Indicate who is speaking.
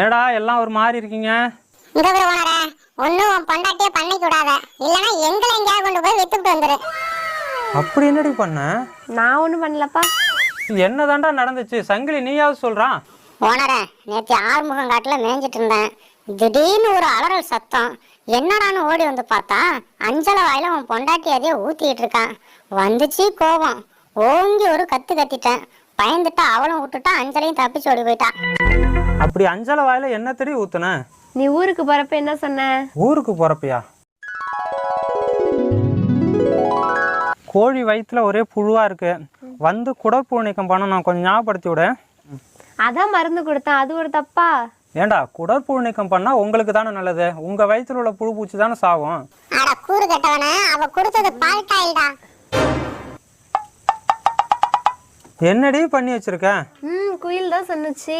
Speaker 1: ஏடா எல்லாம் ஒரு மாதிரி இருக்கீங்க?
Speaker 2: இங்க ஒரு ஓனரே, ஒன்னும் பொண்டாட்டியே பண்ணிக்க விடாத, இல்லனா எங்களை எங்கேயாவது கொண்டு போய் வித்துட்டு வந்துரு.
Speaker 1: அப்படி என்னடி பண்ண?
Speaker 3: நான் ஒன்றும் பண்ணலப்பா.
Speaker 1: என்னதாண்டா நடந்துச்சு? சங்கிலி நீயாவது சொல்றான்.
Speaker 2: ஓனரே, நேற்று ஆறுமுகம் காட்டுல மேய்ஞ்சிட்டு இருந்தேன். திடீர்னு ஒரு அலறல் சத்தம். என்னடான்னு ஓடி வந்து பார்த்தா அஞ்சலை வாயில அவன் பொண்டாட்டி அதையே ஊத்திட்டு இருக்கான். வந்துச்சு கோபம். ஓங்கி ஒரு கத்து கத்திட்டேன். பயந்துட்டா அவளும் விட்டுட்டா, அஞ்சலையும் தப்பிச்சு ஓடி போயிட்டான்.
Speaker 1: அப்படி அஞ்சலை வாயில என்ன தெரிய ஊத்துன?
Speaker 3: நீ ஊருக்கு போறப்ப என்ன சொன்ன?
Speaker 1: ஊருக்கு போறப்பியா? கோழி வயிற்றுல ஒரே புழுவா இருக்கு, வந்து குடற்புழு நீக்கம் பண்ண நான் கொஞ்சம் ஞாபகப்படுத்தி விட.
Speaker 3: அதான் மருந்து கொடுத்தேன், அது ஒரு தப்பா?
Speaker 1: ஏண்டா, குடற்புழு நீக்கம் பண்ணா உங்களுக்கு தானே நல்லது, உங்க வயிற்றுல உள்ள புழு பூச்சி தானே சாகும்.
Speaker 2: அட கூறு கட்டவன, அவ கொடுத்தது பால்டாயில்டா.
Speaker 1: என்னடி பண்ணி வச்சிருக்க?
Speaker 3: குயில் தான் சொன்னுச்சு.